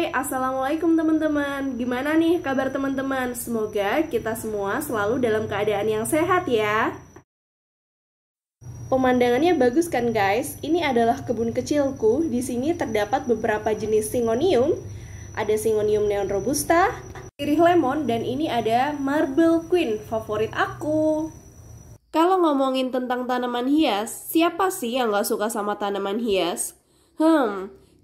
Assalamualaikum teman-teman. Gimana nih kabar teman-teman? Semoga kita semua selalu dalam keadaan yang sehat ya. Pemandangannya bagus kan guys? Ini adalah kebun kecilku. Di sini terdapat beberapa jenis Syngonium. Ada Syngonium neon robusta, sirih lemon, dan ini ada marble queen, favorit aku. Kalau ngomongin tentang tanaman hias, siapa sih yang gak suka sama tanaman hias?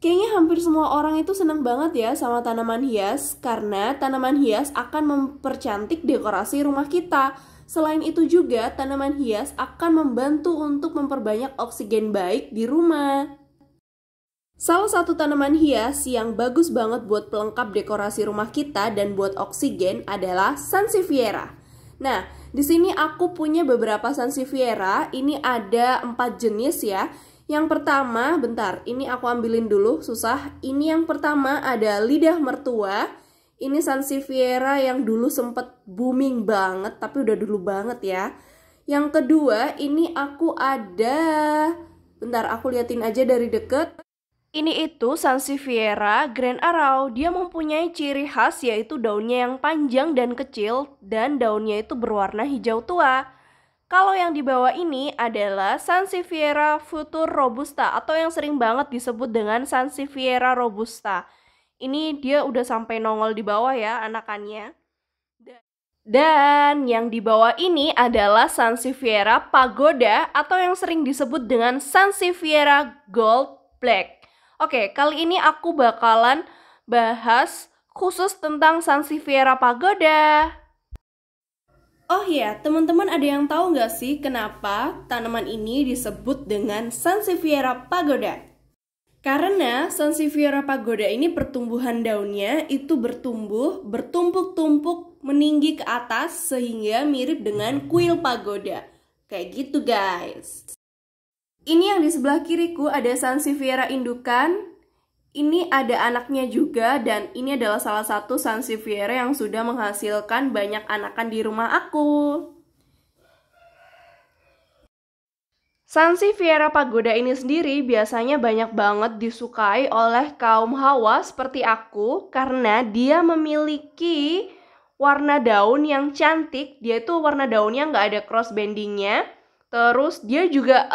Kayaknya hampir semua orang itu senang banget ya sama tanaman hias, karena tanaman hias akan mempercantik dekorasi rumah kita. Selain itu juga, tanaman hias akan membantu untuk memperbanyak oksigen baik di rumah. Salah satu tanaman hias yang bagus banget buat pelengkap dekorasi rumah kita dan buat oksigen adalah Sansevieria. Nah, di sini aku punya beberapa Sansevieria. Ini ada 4 jenis ya. Yang pertama, bentar, ini aku ambilin dulu, susah. Ini yang pertama ada lidah mertua. Ini Sansevieria yang dulu sempet booming banget, tapi udah dulu banget ya. Yang kedua, ini aku ada, bentar aku liatin aja dari deket. Ini itu Sansevieria Grand Arrow. Dia mempunyai ciri khas yaitu daunnya yang panjang dan kecil, dan daunnya itu berwarna hijau tua. Kalau yang di bawah ini adalah Sansevieria Futur Robusta atau yang sering banget disebut dengan Sansevieria Robusta. Ini dia udah sampai nongol di bawah ya anakannya. Dan yang di bawah ini adalah Sansevieria Pagoda atau yang sering disebut dengan Sansevieria Gold Black. Oke, kali ini aku bakalan bahas khusus tentang Sansevieria Pagoda. Oh iya, teman-teman ada yang tahu nggak sih kenapa tanaman ini disebut dengan Sansevieria Pagoda? Karena Sansevieria Pagoda ini pertumbuhan daunnya itu bertumbuh bertumpuk-tumpuk meninggi ke atas sehingga mirip dengan kuil pagoda. Kayak gitu guys. Ini yang di sebelah kiriku ada Sansevieria indukan. Ini ada anaknya juga, dan ini adalah salah satu Sansevieria yang sudah menghasilkan banyak anakan di rumah aku. Sansevieria Pagoda ini sendiri biasanya banyak banget disukai oleh kaum hawa seperti aku karena dia memiliki warna daun yang cantik. Dia itu warna daunnya nggak ada cross bendingnya. Terus dia juga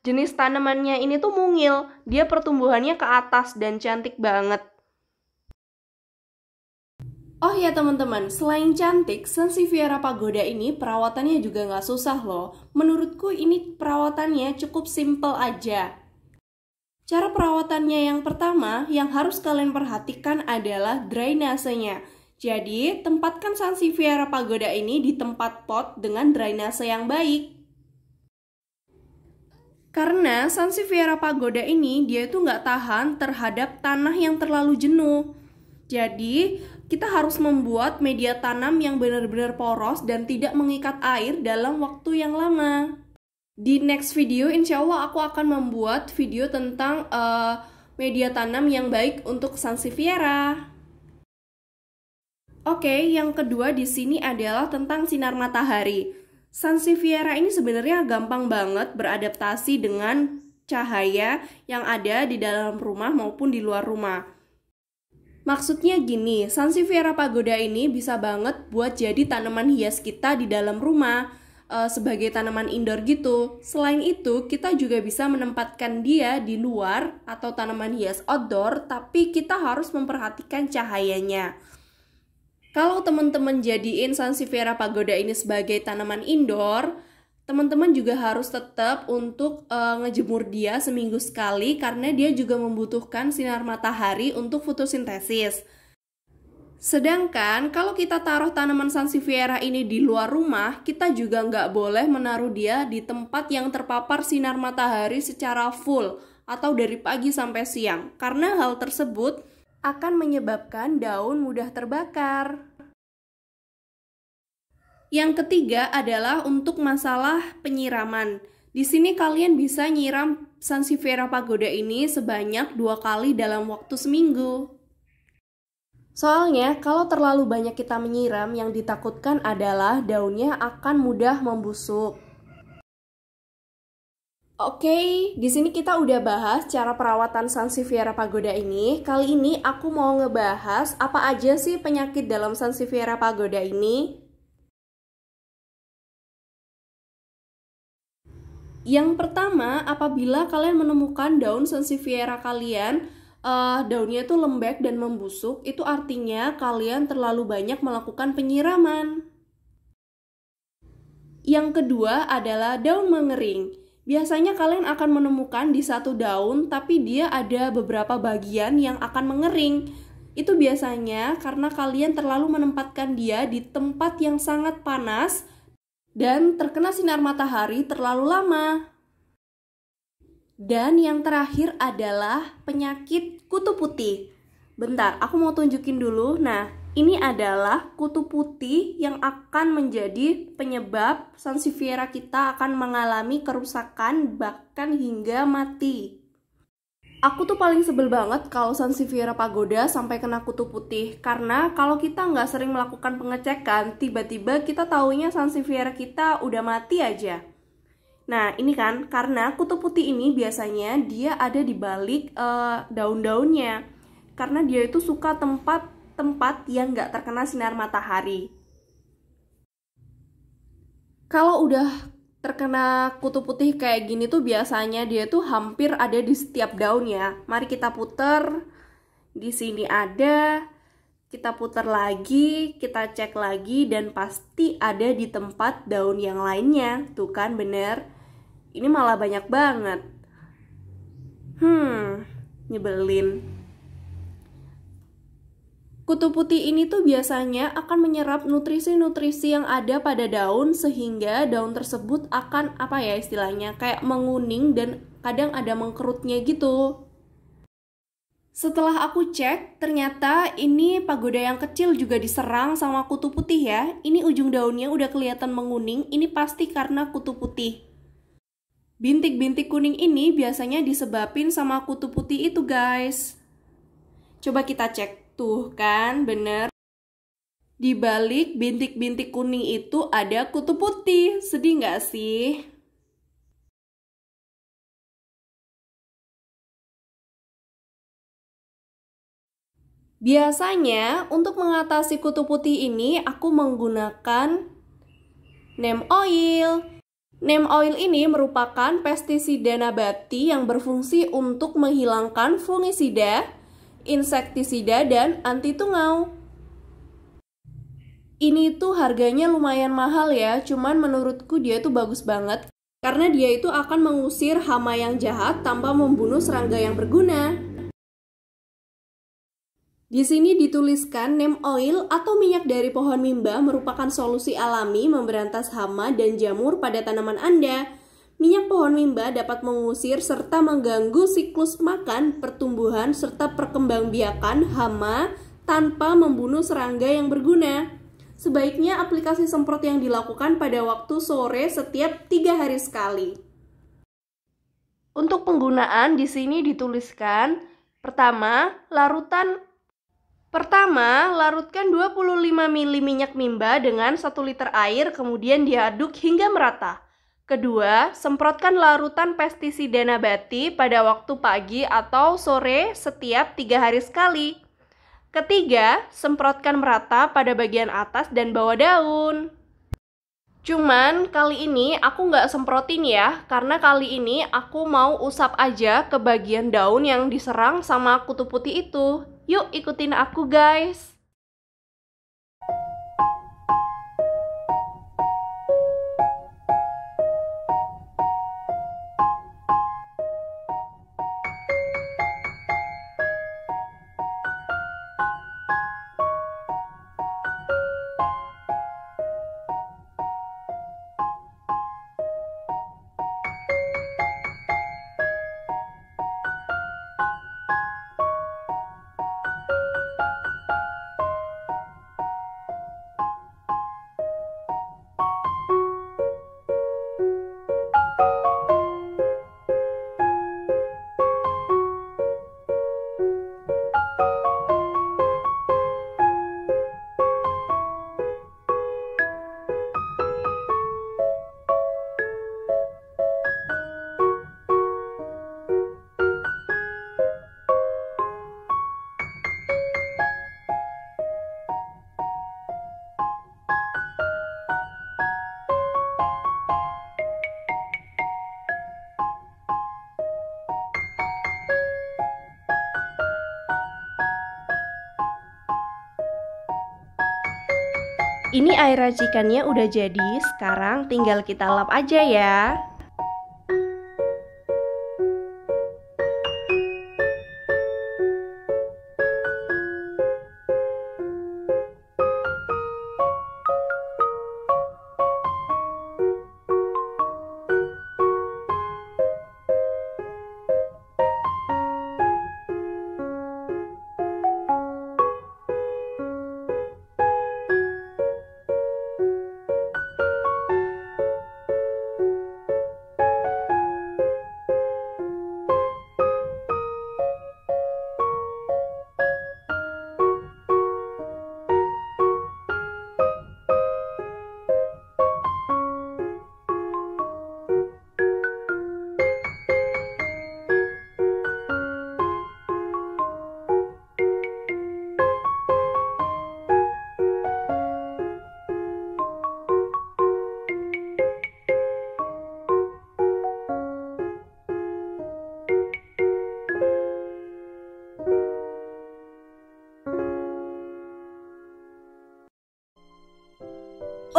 jenis tanamannya ini tuh mungil. Dia pertumbuhannya ke atas dan cantik banget. Oh ya teman-teman, selain cantik, Sansevieria Pagoda ini perawatannya juga nggak susah loh. Menurutku ini perawatannya cukup simple aja. Cara perawatannya yang pertama yang harus kalian perhatikan adalah drainasenya. Jadi, tempatkan Sansevieria Pagoda ini di tempat pot dengan drainase yang baik. Karena Sansevieria Pagoda ini dia itu nggak tahan terhadap tanah yang terlalu jenuh. Jadi kita harus membuat media tanam yang benar-benar poros dan tidak mengikat air dalam waktu yang lama. Di next video insya Allah aku akan membuat video tentang media tanam yang baik untuk Sansevieria. Oke, yang kedua di sini adalah tentang sinar matahari. Sansevieria ini sebenarnya gampang banget beradaptasi dengan cahaya yang ada di dalam rumah maupun di luar rumah. Maksudnya gini, Sansevieria Pagoda ini bisa banget buat jadi tanaman hias kita di dalam rumah sebagai tanaman indoor gitu. Selain itu, kita juga bisa menempatkan dia di luar atau tanaman hias outdoor, tapi kita harus memperhatikan cahayanya. Kalau teman-teman jadiin Sansevieria Pagoda ini sebagai tanaman indoor, teman-teman juga harus tetap untuk ngejemur dia seminggu sekali karena dia juga membutuhkan sinar matahari untuk fotosintesis. Sedangkan kalau kita taruh tanaman Sansevieria ini di luar rumah, kita juga nggak boleh menaruh dia di tempat yang terpapar sinar matahari secara full atau dari pagi sampai siang, karena hal tersebut akan menyebabkan daun mudah terbakar. Yang ketiga adalah untuk masalah penyiraman. Di sini kalian bisa nyiram Sansevieria Pagoda ini sebanyak 2 kali dalam waktu seminggu. Soalnya kalau terlalu banyak kita menyiram, yang ditakutkan adalah daunnya akan mudah membusuk. Oke, di sini kita udah bahas cara perawatan Sansevieria Pagoda ini. Kali ini aku mau ngebahas apa aja sih penyakit dalam Sansevieria Pagoda ini. Yang pertama, apabila kalian menemukan daun Sansevieria kalian, daunnya itu lembek dan membusuk, itu artinya kalian terlalu banyak melakukan penyiraman. Yang kedua adalah daun mengering. Biasanya kalian akan menemukan di satu daun, tapi dia ada beberapa bagian yang akan mengering. Itu biasanya karena kalian terlalu menempatkan dia di tempat yang sangat panas dan terkena sinar matahari terlalu lama. Dan yang terakhir adalah penyakit kutu putih. Bentar, aku mau tunjukin dulu. Nah, ini adalah kutu putih yang akan menjadi penyebab Sansevieria kita akan mengalami kerusakan bahkan hingga mati. Aku tuh paling sebel banget kalau Sansevieria Pagoda sampai kena kutu putih. Karena kalau kita nggak sering melakukan pengecekan, tiba-tiba kita taunya Sansevieria kita udah mati aja. Nah, ini kan karena kutu putih ini biasanya dia ada di balik daun-daunnya. Karena dia itu suka tempat yang nggak terkena sinar matahari. Kalau udah terkena kutu putih kayak gini tuh biasanya dia tuh hampir ada di setiap daun ya. Mari kita puter. Di sini ada. Kita putar lagi, kita cek lagi, dan pasti ada di tempat daun yang lainnya. Tuh kan bener. Ini malah banyak banget. Nyebelin. Kutu putih ini tuh biasanya akan menyerap nutrisi-nutrisi yang ada pada daun sehingga daun tersebut akan istilahnya kayak menguning dan kadang ada mengkerutnya gitu. Setelah aku cek, ternyata ini pagoda yang kecil juga diserang sama kutu putih ya. Ini ujung daunnya udah kelihatan menguning, ini pasti karena kutu putih. Bintik-bintik kuning ini biasanya disebabin sama kutu putih itu guys. Coba kita cek. Tuh kan, bener. Di balik bintik-bintik kuning itu ada kutu putih. Sedih nggak sih? Biasanya untuk mengatasi kutu putih ini aku menggunakan neem oil. Neem oil ini merupakan pestisida nabati yang berfungsi untuk menghilangkan fungisida, insektisida, dan anti tungau. Ini tuh harganya lumayan mahal ya, cuman menurutku dia tuh bagus banget. Karena dia itu akan mengusir hama yang jahat tanpa membunuh serangga yang berguna. Di sini dituliskan neem oil atau minyak dari pohon mimba merupakan solusi alami memberantas hama dan jamur pada tanaman Anda. Minyak pohon mimba dapat mengusir serta mengganggu siklus makan, pertumbuhan, serta perkembangbiakan hama tanpa membunuh serangga yang berguna. Sebaiknya aplikasi semprot yang dilakukan pada waktu sore setiap 3 hari sekali. Untuk penggunaan di sini dituliskan, pertama, larutkan 25 ml minyak mimba dengan 1 liter air, kemudian diaduk hingga merata. Kedua, semprotkan larutan pestisida nabati pada waktu pagi atau sore setiap 3 hari sekali. Ketiga, semprotkan merata pada bagian atas dan bawah daun. Cuman kali ini aku nggak semprotin ya, karena kali ini aku mau usap aja ke bagian daun yang diserang sama kutu putih itu. Yuk ikutin aku guys. Ini air racikannya udah jadi, sekarang tinggal kita lap aja ya.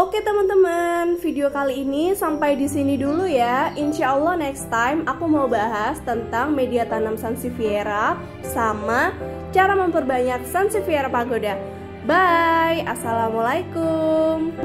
Oke teman-teman, video kali ini sampai di sini dulu ya. Insya Allah next time aku mau bahas tentang media tanam Sansevieria sama cara memperbanyak Sansevieria Pagoda. Bye, assalamualaikum.